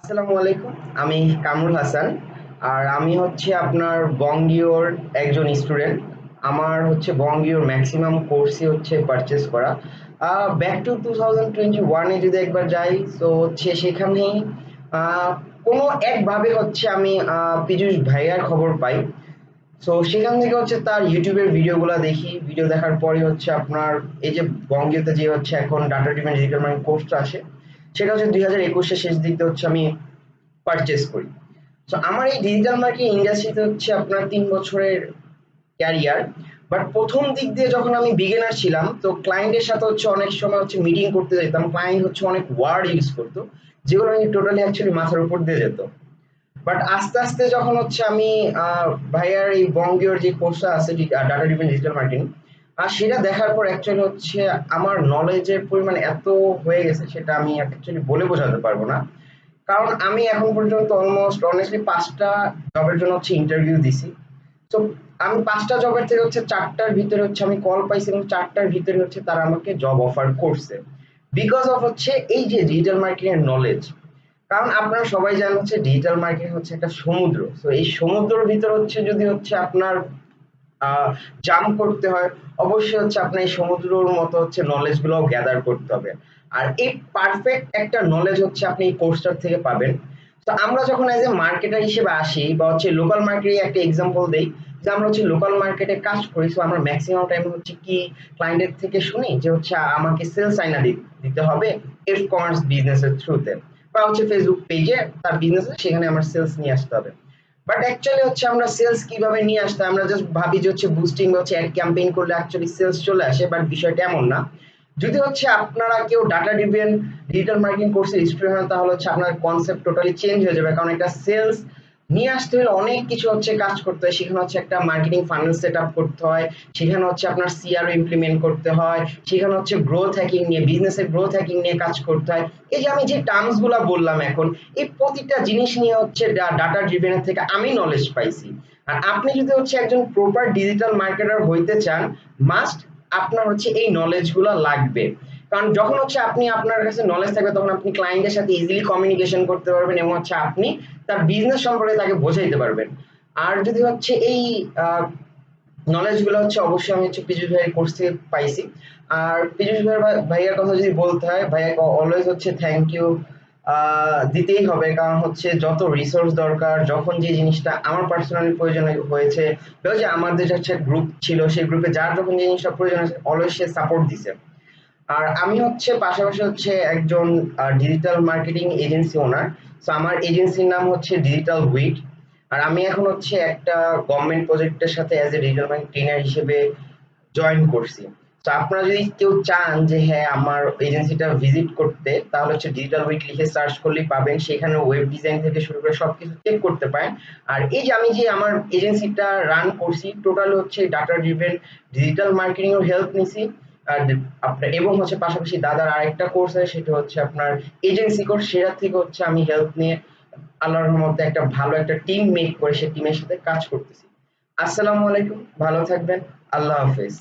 আসসালামু আলাইকুম। আমি কামরুল হাসান। আর আমি হচ্ছে আপনার বঙ্গীয়র একজন স্টুডেন্ট। আমার হচ্ছে বঙ্গীয়র ম্যাক্সিমাম কোর্সই হচ্ছে পারচেজ করা। ব্যাক টু 2021 এ যদি একবার যাই তো হচ্ছে সেখানেই কোনো একভাবে হচ্ছে আমি পীযূষ ভাইয়ার খবর পাই। সো সেখান থেকে হচ্ছে তার ইউটিউবের ভিডিওগুলো দেখি। ভিডিও দেখার পরে হচ্ছে আপনার এই যে বঙ্গীয়তে যে হচ্ছে এখন ডাটা ড্রিভেন ডিজিটাল মার্কেটিং কোর্সটা আসে, সেটা হচ্ছে 2021 শেষ দিক দিয়ে হচ্ছে আমি পারচেজ করি। তো আমার এই ডিজিটাল মার্কেটিং ইন্ডাস্ট্রিতে হচ্ছে আপনার 3 বছরের ক্যারিয়ার। বাট প্রথম দিক দিয়ে যখন আমি বিগিনার ছিলাম তো ক্লায়েন্টের সাথে হচ্ছে অনেক সময় হচ্ছে মিটিং করতে যেতাম, ক্লায়েন্ট হচ্ছে অনেক ওয়ার্ড ইউজ করতো যেগুলো আমি টোটালি অ্যাকচুয়ালি মাথার উপর দিয়ে যেত। বাট আস্তে আস্তে যখন হচ্ছে আমি ভাইয়ার এই বঙ্গীয়র যে কোর্সটা আছে ডাটা ড্রিভেন ডিজিটাল মার্কেটিং, আর সেটা দেখার পর অ্যাকচুয়ালি হচ্ছে আমার নলেজের পরিমাণ এত হয়ে গেছে সেটা আমি অ্যাকচুয়ালি বলে বোঝাতে পারবো না। কারণ আমি এখন পর্যন্ত অলমোস্ট অনেস্টলি 5টা জবের জন্য হচ্ছে ইন্টারভিউ দিছি। তো আমি 5টা জবের থেকে হচ্ছে 4টার ভিতরে হচ্ছে আমি কল পাইছি এবং 4টার ভিতরে হচ্ছে তারা আমাকে জব অফার করছে। বিকজ অফ হচ্ছে এই যে ডিজিটাল মার্কেটিং এর নলেজ। কারণ আপনারা সবাই জানেন হচ্ছে ডিজিটাল মার্কেটিং হচ্ছে একটা সমুদ্র। তো এই সমুদ্রের ভিতর হচ্ছে যদি হচ্ছে আপনার জাম্প করতে হয়, অবশ্যই হচ্ছে আপনার এই সমুদ্রের মতো হচ্ছে নলেজ গুলো গ্যাদার করতে হবে। আর এই পারফেক্ট একটা নলেজ হচ্ছে আপনি এই কোর্সটার থেকে পাবেন। তো আমরা যখন এজ এ মার্কেটার হিসেবে আসি বা হচ্ছে লোকাল মার্কেটে একটা এক্সাম্পল দেই, যে আমরা হচ্ছে লোকাল মার্কেটে কাজ করি, তো আমরা ম্যাক্সিমাম টাইম হচ্ছে কি ক্লায়েন্টের থেকে শুনি যে হচ্ছে আমাকে সেলস আইনা দিতে হবে এফ কমার্স বিজনেসের থ্রুতে, বা হচ্ছে ফেসবুক পেজে তার বিজনেস সেখানে আমার সেলস নিয়ে আসতে হবে। বাট অ্যাকচুয়ালি হচ্ছে আমরা সেলস কিভাবে নিয়ে আসতে আমরা জাস্ট ভাবি যে হচ্ছে বুস্টিং বা হচ্ছে অ্যাড ক্যাম্পেইন করলে অ্যাকচুয়ালি সেলস চলে আসে, বাট বিষয়টা এমন না। যদি হচ্ছে আপনারা কেউ ডাটা ড্রিভেন ডিজিটাল মার্কেটিং কোর্সে স্টুডেন্ট হন তাহলে হচ্ছে আপনার কনসেপ্ট টোটালি চেঞ্জ হয়ে যাবে। কারণ একটা সেলস নিয়ে আসতে হলে অনেক কিছু হচ্ছে কাজ করতে হয়। সেখানে হচ্ছে একটা মার্কেটিং ফানেল সেট আপ করতে হয়, সেখানে হচ্ছে আপনার সিআরও ইমপ্লিমেন্ট করতে হয়, সেখানে হচ্ছে গ্রোথ হ্যাকিং নিয়ে বিজনেসের গ্রোথ হ্যাকিং নিয়ে কাজ করতে হয়। এই যে আমি যে টার্মস গুলা বললাম এখন, এই প্রতিটা জিনিস নিয়ে হচ্ছে ডাটা ড্রিভেনের থেকে আমি নলেজ পাইছি। আর আপনি যদি হচ্ছে একজন প্রপার ডিজিটাল মার্কেটার হইতে চান, মাস্ট আপনার হচ্ছে এই নলেজ গুলা লাগবে। কারণ যখন হচ্ছে আপনি আপনার কাছে নলেজ থাকবে তখন আপনি ক্লায়েন্টের সাথে ইজিলি কমিউনিকেশন করতে পারবেন এবং হচ্ছে আপনি তার বিজনেস সম্পর্কে তাকে বোঝাইতে পারবেন। আর যদি হচ্ছে এই নলেজ গুলো হচ্ছে অবশ্যই আমি হচ্ছে পীযূষ ভাইয়ের কোর্স থেকে পাইছি। আর পীযূষ ভাইয়ের কথা যদি বলতে হয়, ভাইয়া অলওয়েজ হচ্ছে থ্যাংক ইউ দিতেই হবে। কারণ হচ্ছে যত রিসোর্স দরকার, যখন যে জিনিসটা আমার পার্সোনালি প্রয়োজন হয়েছে, ওই যে আমাদের হচ্ছে গ্রুপ ছিল, সেই গ্রুপে যার যখন যে জিনিসটা প্রয়োজন হয়েছে অলওয়েজ সে সাপোর্ট দিছে। আর আমি হচ্ছে পাশাপাশি হচ্ছে একজন ডিজিটাল মার্কেটিং এজেন্সি ওনার। তো আমার এজেন্সির নাম হচ্ছে ডিজিটাল উইট। আর আমি এখন হচ্ছে একটা গভর্নমেন্ট প্রজেক্টের সাথে as a digital marketing trainer হিসেবে জয়েন করছি। তো আপনারা যদি কেউ চান যে হ্যাঁ আমার এজেন্সিটা ভিজিট করতে, তাহলে হচ্ছে ডিজিটাল উইক লিখে সার্চ করলেই পাবেন। সেখানে ওয়েব ডিজাইন থেকে শুরু করে সবকিছু চেক করতে পারেন। আর এই যে আমি যে আমার এজেন্সিটা রান করছি টোটাল হচ্ছে ডাটা ড্রিভেন ডিজিটাল মার্কেটিং এর হেল্প নিছি। আর আপনার এবং হচ্ছে পাশাপাশি দাদার আরেকটা কোর্স আছে সেটা হচ্ছে আপনার এজেন্সি কোর্স, সেটা থেকে হচ্ছে আমি হেল্প নিয়ে আল্লাহর রহমতে একটা ভালো একটা টিম মেক করে সেই টিমের সাথে কাজ করতেছি। আসসালামু আলাইকুম, ভালো থাকবেন, আল্লাহ হাফেজ।